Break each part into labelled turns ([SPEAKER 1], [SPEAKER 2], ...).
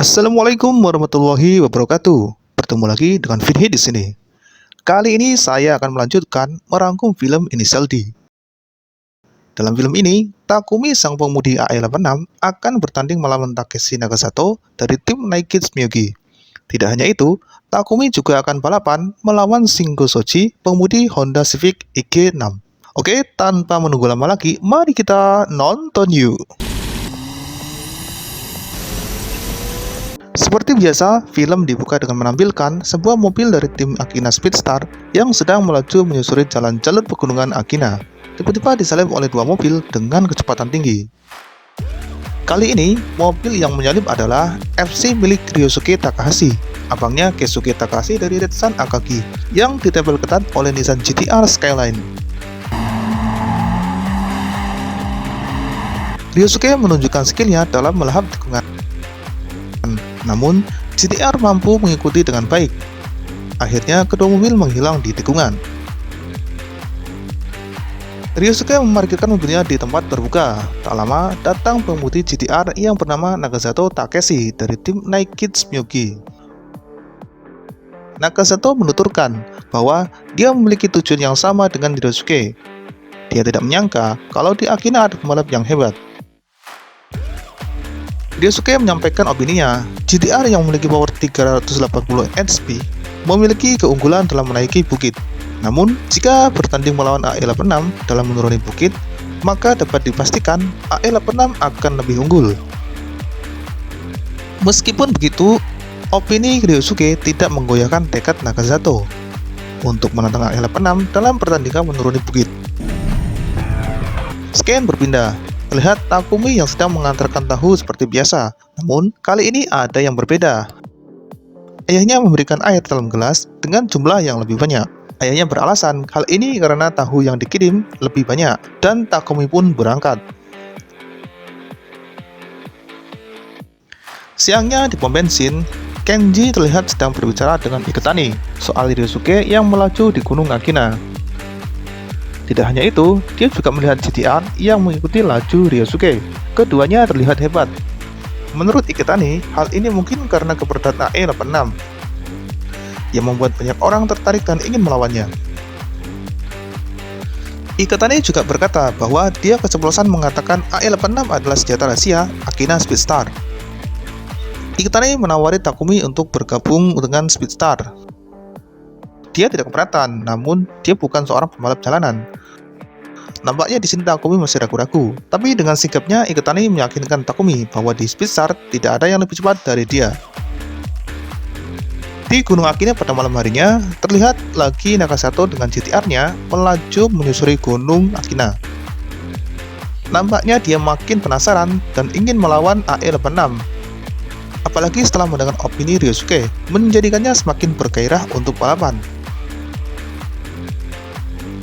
[SPEAKER 1] Assalamualaikum warahmatullahi wabarakatuh. Bertemu lagi dengan Vinhi di sini. Kali ini saya akan melanjutkan merangkum film Inisial D. Dalam film ini, Takumi sang pemudi AE86 akan bertanding melawan Takeshi Nagasato dari tim Nike Miyuki. Tidak hanya itu, Takumi juga akan balapan melawan Shingo Shoji, pemudi Honda Civic IG6. Oke, tanpa menunggu lama lagi, mari kita nonton yuk. Seperti biasa, film dibuka dengan menampilkan sebuah mobil dari tim Akina Speedstar yang sedang melaju menyusuri jalan jalur pegunungan Akina. Tiba-tiba disalip oleh dua mobil dengan kecepatan tinggi. Kali ini, mobil yang menyalip adalah FC milik Ryosuke Takahashi, abangnya Keisuke Takahashi dari Red Sun Akagi, yang ditempel ketat oleh Nissan GT-R Skyline. Ryosuke menunjukkan skillnya dalam melahap tikungan. Namun, GT-R mampu mengikuti dengan baik. Akhirnya, kedua mobil menghilang di tikungan. Ryosuke memarkirkan mobilnya di tempat terbuka. Tak lama, datang pemudi GT-R yang bernama Nagasato Takeshi dari tim Nike Miyuki. Nagasato menuturkan bahwa dia memiliki tujuan yang sama dengan Ryosuke. Dia tidak menyangka kalau di Akina ada pembalap yang hebat. Ryosuke menyampaikan opininya, GT-R yang memiliki power 380 HP memiliki keunggulan dalam menaiki bukit. Namun, jika bertanding melawan AE86 dalam menuruni bukit, maka dapat dipastikan AE86 akan lebih unggul. Meskipun begitu, opini Ryosuke tidak menggoyahkan tekad Nagasato untuk menantang AE86 dalam pertandingan menuruni bukit. Scan berpindah. Terlihat Takumi yang sedang mengantarkan tahu seperti biasa, namun kali ini ada yang berbeda. Ayahnya memberikan air dalam gelas dengan jumlah yang lebih banyak. Ayahnya beralasan hal ini karena tahu yang dikirim lebih banyak, dan Takumi pun berangkat. Siangnya di pom bensin, Kenji terlihat sedang berbicara dengan Iketani soal Ryosuke yang melaju di Gunung Akina. Tidak hanya itu, dia juga melihat GT-R yang mengikuti laju Ryosuke. Keduanya terlihat hebat. Menurut Iketani, hal ini mungkin karena keberadaan AE86 yang membuat banyak orang tertarik dan ingin melawannya. Iketani juga berkata bahwa dia keceplosan mengatakan AE86 adalah senjata rahasia Akina Speedstar. Iketani menawari Takumi untuk bergabung dengan Speedstar. Dia tidak keberatan, namun dia bukan seorang pembalap jalanan. Nampaknya di sini Takumi masih ragu-ragu, tapi dengan sikapnya Iketani meyakinkan Takumi bahwa di Speedstar tidak ada yang lebih cepat dari dia. Di Gunung Akina pada malam harinya, terlihat lagi Nagasato dengan GT-R-nya melaju menyusuri Gunung Akina. Nampaknya dia makin penasaran dan ingin melawan AE86. Apalagi setelah mendengar opini Ryosuke, menjadikannya semakin bergairah untuk balapan.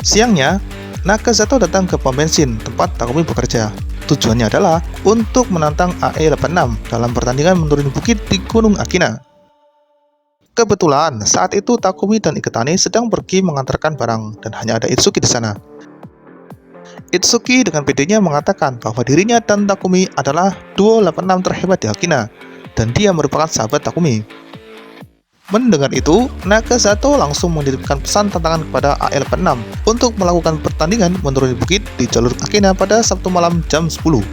[SPEAKER 1] Siangnya, Nagasato datang ke pom bensin tempat Takumi bekerja. Tujuannya adalah untuk menantang AE86 dalam pertandingan menuruni bukit di Gunung Akina. Kebetulan, saat itu Takumi dan Iketani sedang pergi mengantarkan barang dan hanya ada Itsuki di sana. Itsuki dengan pedenya mengatakan bahwa dirinya dan Takumi adalah duo 86 terhebat di Akina dan dia merupakan sahabat Takumi. Mendengar itu, Nagasato langsung menitipkan pesan tantangan kepada AE86 untuk melakukan pertandingan menuruni bukit di jalur Akina pada Sabtu malam jam 10.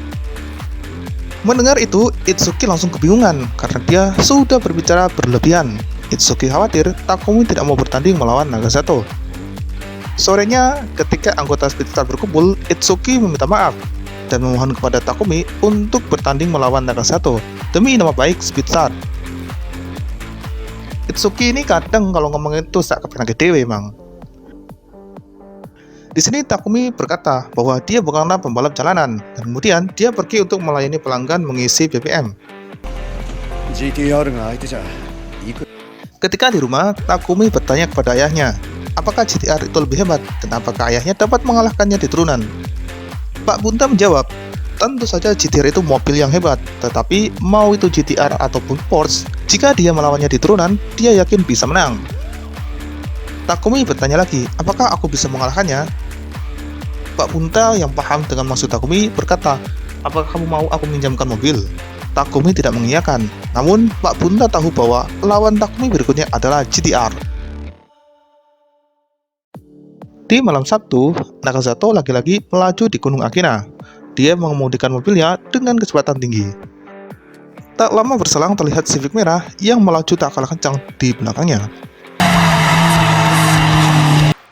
[SPEAKER 1] Mendengar itu, Itsuki langsung kebingungan karena dia sudah berbicara berlebihan. Itsuki khawatir Takumi tidak mau bertanding melawan Nagasato. Sorenya, ketika anggota Speedstar berkumpul, Itsuki meminta maaf dan memohon kepada Takumi untuk bertanding melawan Nagasato demi nama baik Speedstar. Itsuki ini kadang kalau ngomongin itu sak kepengen dewe emang. Di sini Takumi berkata bahwa dia bukanlah pembalap jalanan dan kemudian dia pergi untuk melayani pelanggan mengisi BBM. Ketika di rumah, Takumi bertanya kepada ayahnya, apakah GT-R itu lebih hebat dan apakah ayahnya dapat mengalahkannya di turunan. Pak Bunta menjawab, tentu saja GT-R itu mobil yang hebat, tetapi mau itu GT-R ataupun Porsche, jika dia melawannya di turunan, dia yakin bisa menang. Takumi bertanya lagi, apakah aku bisa mengalahkannya? Pak Bunta yang paham dengan maksud Takumi berkata, apakah kamu mau aku minjamkan mobil? Takumi tidak mengiyakan. Namun, Pak Bunta tahu bahwa lawan Takumi berikutnya adalah GTR. Di malam Sabtu, Nakazato lagi-lagi melaju di Gunung Akina. Dia mengemudikan mobilnya dengan kecepatan tinggi. Tak lama berselang terlihat Civic merah yang melaju tak kalah kencang di belakangnya.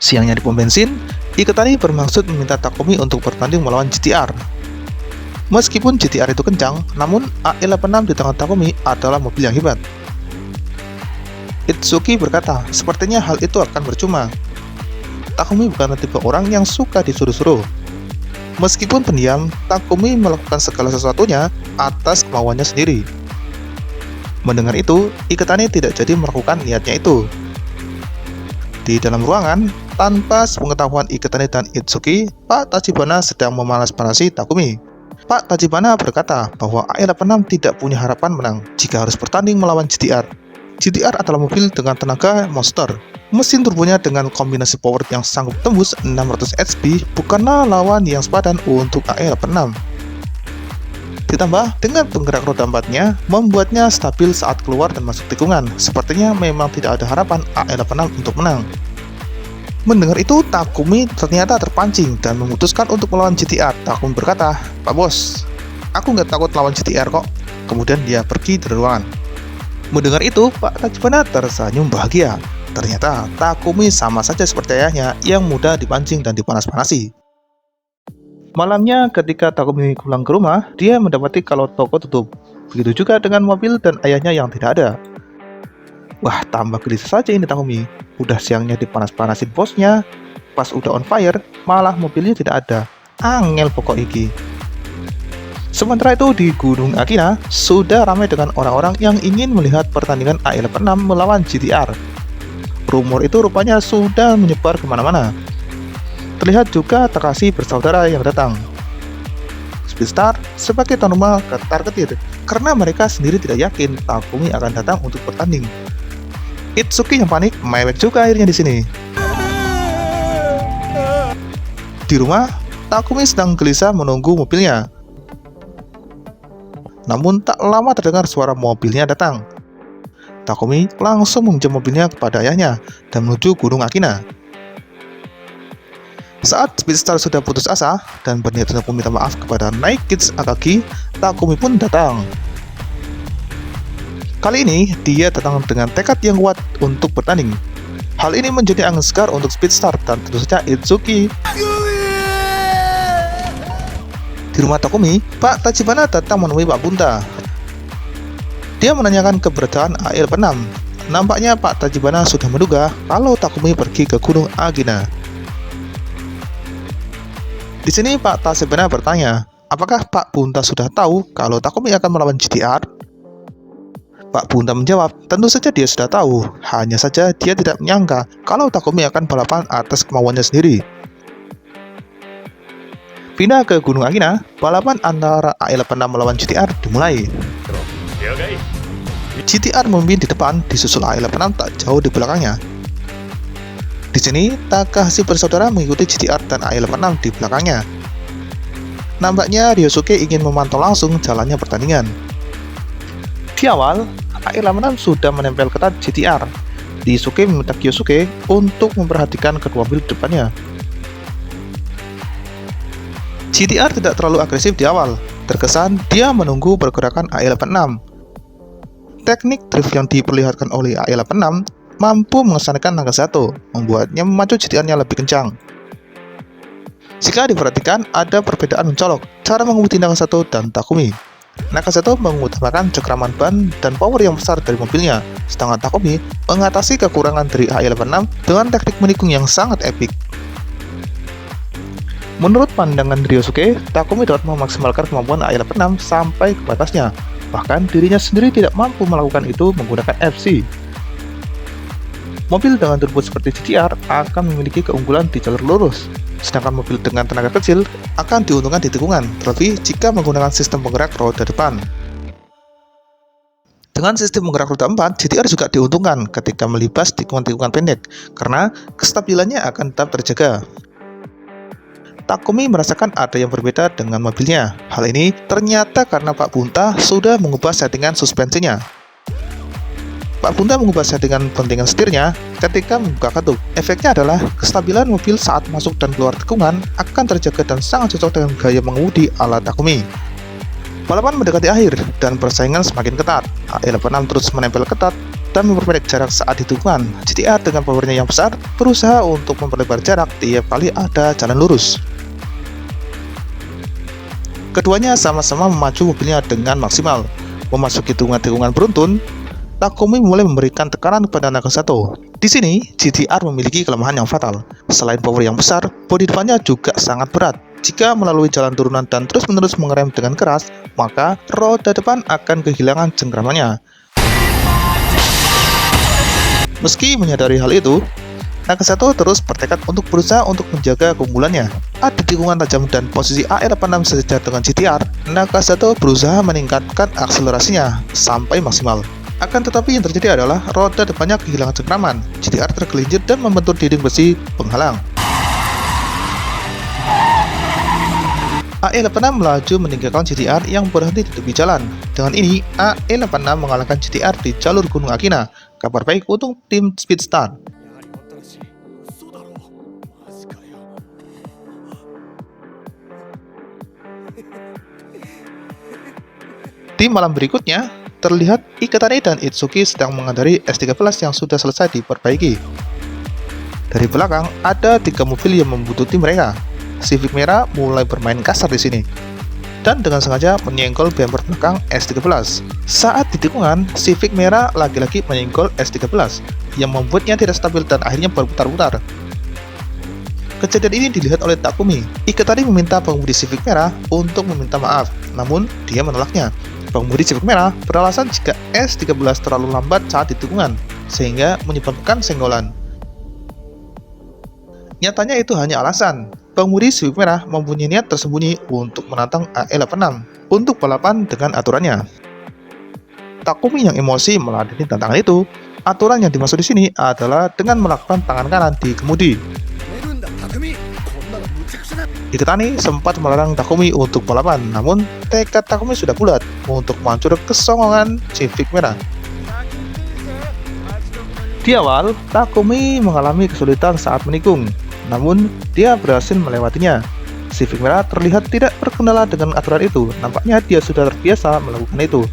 [SPEAKER 1] Siangnya di pom bensin, Iketani bermaksud meminta Takumi untuk bertanding melawan GTR. Meskipun GTR itu kencang, namun AE86 di tangan Takumi adalah mobil yang hebat. Itsuki berkata, sepertinya hal itu akan percuma. Takumi bukan tipe orang yang suka disuruh-suruh. Meskipun pendiam, Takumi melakukan segala sesuatunya atas kemauannya sendiri. Mendengar itu, Iketani tidak jadi melakukan niatnya itu. Di dalam ruangan, tanpa sepengetahuan Iketani dan Itsuki, Pak Tachibana sedang memanas-manasi Takumi. Pak Tachibana berkata bahwa AE86 tidak punya harapan menang jika harus bertanding melawan GTR. GTR adalah mobil dengan tenaga monster. Mesin turbonya dengan kombinasi power yang sanggup tembus 600 HP bukanlah lawan yang sepadan untuk AE86. Ditambah dengan penggerak roda empatnya, membuatnya stabil saat keluar dan masuk tikungan. Sepertinya memang tidak ada harapan AE86 untuk menang. Mendengar itu, Takumi ternyata terpancing dan memutuskan untuk melawan GTR. Takumi berkata, "Pak Bos, aku nggak takut lawan GTR kok." Kemudian dia pergi dari ruangan. Mendengar itu, Pak Tachibana tersenyum bahagia. Ternyata Takumi sama saja seperti ayahnya yang mudah dipancing dan dipanas-panasi. Malamnya ketika Takumi pulang ke rumah, dia mendapati kalau toko tutup. Begitu juga dengan mobil dan ayahnya yang tidak ada. Wah, tambah gelisah saja ini Takumi. Udah siangnya dipanas-panasin bosnya, pas udah on fire, malah mobilnya tidak ada. Angel pokok iki. Sementara itu di Gunung Akina, sudah ramai dengan orang-orang yang ingin melihat pertandingan AE86 melawan GTR. Rumor itu rupanya sudah menyebar kemana-mana. Terlihat juga Takashi bersaudara yang datang. Speedstar sebagai tuan rumah ketar-ketir karena mereka sendiri tidak yakin Takumi akan datang untuk bertanding. Itsuki yang panik mewek juga akhirnya di sini. Di rumah, Takumi sedang gelisah menunggu mobilnya. Namun tak lama terdengar suara mobilnya datang. Takumi langsung meminjam mobilnya kepada ayahnya dan menuju Gunung Akina. Saat Speedstar sudah putus asa dan berniat untuk meminta maaf kepada Night Kids Akagi, Takumi pun datang. Kali ini, dia datang dengan tekad yang kuat untuk bertanding. Hal ini menjadi angin segar untuk Speedstar dan tentu saja Itsuki. Di rumah Takumi, Pak Tachibana datang menemui Pak Bunta. Dia menanyakan keberadaan AE86. Nampaknya Pak Tachibana sudah menduga kalau Takumi pergi ke Gunung Akina. Di sini Pak Tachibana bertanya, apakah Pak Bunta sudah tahu kalau Takumi akan melawan GTR? Pak Bunta menjawab, tentu saja dia sudah tahu, hanya saja dia tidak menyangka kalau Takumi akan balapan atas kemauannya sendiri. Pindah ke Gunung Akina, balapan antara AE86 melawan GTR dimulai. GTR memimpin di depan, disusul AE86 tak jauh di belakangnya. Di sini, Takahashi bersaudara mengikuti GTR dan AE86 di belakangnya. Nampaknya Ryosuke ingin memantau langsung jalannya pertandingan. Di awal, AE86 sudah menempel ketat GTR. Ryosuke meminta Kyosuke untuk memperhatikan kedua mobil depannya. GTR tidak terlalu agresif di awal. Terkesan dia menunggu pergerakan AE86. Teknik drift yang diperlihatkan oleh AE86 mampu mengesankan Nakazato, membuatnya memacu GTR-nya lebih kencang. Jika diperhatikan, ada perbedaan mencolok cara mengemudi Nakazato dan Takumi. Nakazato mengutamakan cekraman ban dan power yang besar dari mobilnya, sedangkan Takumi mengatasi kekurangan dari AE86 dengan teknik menikung yang sangat epik. Menurut pandangan Ryosuke, Takumi dapat memaksimalkan kemampuan AE86 sampai ke batasnya, bahkan dirinya sendiri tidak mampu melakukan itu menggunakan FC. Mobil dengan turbo seperti GTR akan memiliki keunggulan di jalur lurus, sedangkan mobil dengan tenaga kecil akan diuntungkan di tikungan, terlebih jika menggunakan sistem penggerak roda depan. Dengan sistem penggerak roda 4, GTR juga diuntungkan ketika melibas tikungan-tikungan pendek, karena kestabilannya akan tetap terjaga. Takumi merasakan ada yang berbeda dengan mobilnya. Hal ini ternyata karena Pak Bunta sudah mengubah settingan suspensinya. Pak Bunta mengubah settingan pentingan setirnya ketika membuka katup. Efeknya adalah kestabilan mobil saat masuk dan keluar tikungan akan terjaga dan sangat cocok dengan gaya mengemudi ala Takumi. Balapan mendekati akhir dan persaingan semakin ketat. AE86 terus menempel ketat dan memperpendek jarak saat di tikungan. GTR dengan powernya yang besar berusaha untuk memperlebar jarak tiap kali ada jalan lurus. Keduanya sama-sama memacu mobilnya dengan maksimal. Memasuki tikungan-tikungan beruntun, Takumi mulai memberikan tekanan kepada Nakasato. Di sini, GTR memiliki kelemahan yang fatal. Selain power yang besar, bodi depannya juga sangat berat. Jika melalui jalan turunan dan terus-menerus mengerem dengan keras, maka roda depan akan kehilangan cengkramannya. Meski menyadari hal itu, Nakasato terus bertekad untuk berusaha untuk menjaga keunggulannya. Di tikungan tajam dan posisi AE86 sejajar dengan GTR, Nakasato berusaha meningkatkan akselerasinya sampai maksimal. Akan tetapi yang terjadi adalah roda depannya kehilangan cengkraman. GTR tergelincir dan membentur dinding besi penghalang. AE86 melaju meninggalkan GTR yang berhenti di tepi jalan. Dengan ini, AE86 mengalahkan GTR di jalur Gunung Akina. Kabar baik untuk tim Speedstar. Di malam berikutnya, terlihat Iketani dan Itsuki sedang mengendarai S13 yang sudah selesai diperbaiki. Dari belakang, ada 3 mobil yang membuntuti mereka. Civic merah mulai bermain kasar di sini, dan dengan sengaja menyenggol bumper belakang S13. Saat di tikungan, Civic merah lagi-lagi menyenggol S13, yang membuatnya tidak stabil dan akhirnya berputar-putar. Kejadian ini dilihat oleh Takumi. Iketani meminta pengemudi Civic merah untuk meminta maaf, namun dia menolaknya. Pengemudi Civic merah beralasan jika S13 terlalu lambat saat di tikungan, sehingga menyebabkan senggolan. Nyatanya itu hanya alasan. Pengemudi Civic merah mempunyai niat tersembunyi untuk menantang AE86 untuk balapan dengan aturannya. Takumi yang emosi meladeni tantangan itu. Aturan yang dimaksud di sini adalah dengan melakukan tangan kanan di kemudi. Iketani sempat melarang Takumi untuk balapan, namun tekad Takumi sudah bulat untuk menghancurkan kesongongan Civic merah. Di awal, Takumi mengalami kesulitan saat menikung, namun dia berhasil melewatinya. Civic merah terlihat tidak berkendala dengan aturan itu, nampaknya dia sudah terbiasa melakukan itu.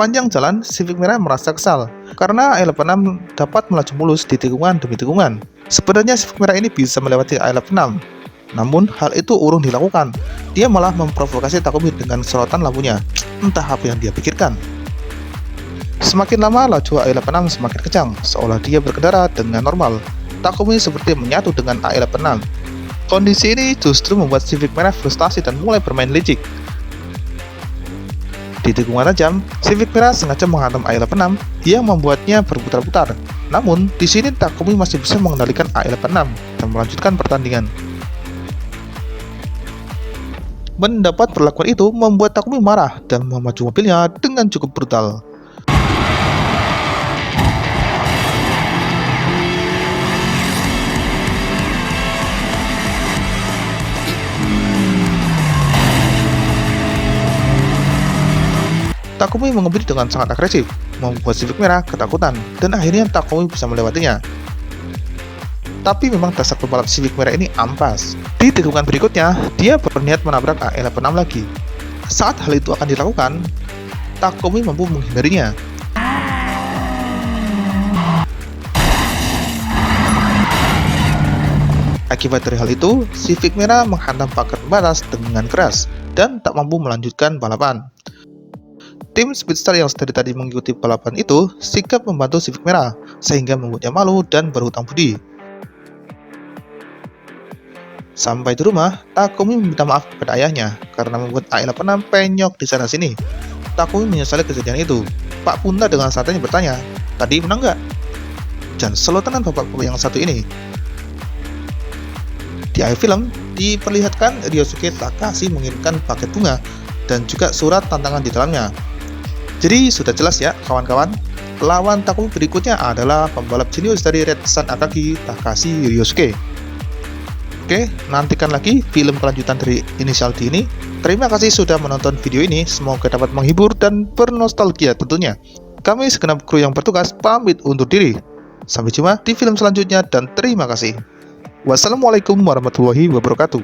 [SPEAKER 1] Panjang jalan, Civic merah merasa kesal karena AE86 dapat melaju mulus di tikungan demi tikungan. Sebenarnya Civic merah ini bisa melewati AE86, namun hal itu urung dilakukan. Dia malah memprovokasi Takumi dengan sorotan lampunya. Entah apa yang dia pikirkan. Semakin lama laju AE86 semakin kencang, seolah dia berkendara dengan normal. Takumi seperti menyatu dengan AE86. Kondisi ini justru membuat Civic merah frustasi dan mulai bermain licik. Di tikungan tajam, Civic merah sengaja menghantam AE86 yang membuatnya berputar-putar. Namun, di sini Takumi masih bisa mengendalikan AE86 dan melanjutkan pertandingan. Mendapat perlakuan itu membuat Takumi marah dan memacu mobilnya dengan cukup brutal. Takumi mengemudi dengan sangat agresif, membuat Civic merah ketakutan, dan akhirnya Takumi bisa melewatinya. Tapi memang dasar pembalap Civic merah ini ampas. Di tikungan berikutnya, dia berniat menabrak AE86 lagi. Saat hal itu akan dilakukan, Takumi mampu menghindarinya. Akibat dari hal itu, Civic merah menghantam pagar pembatas dengan keras dan tak mampu melanjutkan balapan. Tim Speedstar yang dari tadi mengikuti balapan itu sikap membantu Civic merah, sehingga membuatnya malu dan berhutang budi. Sampai di rumah, Takumi meminta maaf kepada ayahnya karena membuat AE86 penyok di sana sini. Takumi menyesali kejadian itu. Pak Punta dengan santainya bertanya, "Tadi menang nggak?" "Jangan selotenan bapak yang satu ini." Di akhir film, diperlihatkan Ryosuke Takahashi mengirimkan paket bunga dan juga surat tantangan di dalamnya. Jadi sudah jelas ya kawan-kawan, lawan Takumi berikutnya adalah pembalap jenius dari Red Sun Akagi, Takashi Ryosuke. Oke, nantikan lagi film kelanjutan dari Inisial D ini. Terima kasih sudah menonton video ini, semoga dapat menghibur dan bernostalgia tentunya. Kami segenap kru yang bertugas pamit undur diri. Sampai jumpa di film selanjutnya dan terima kasih. Wassalamualaikum warahmatullahi wabarakatuh.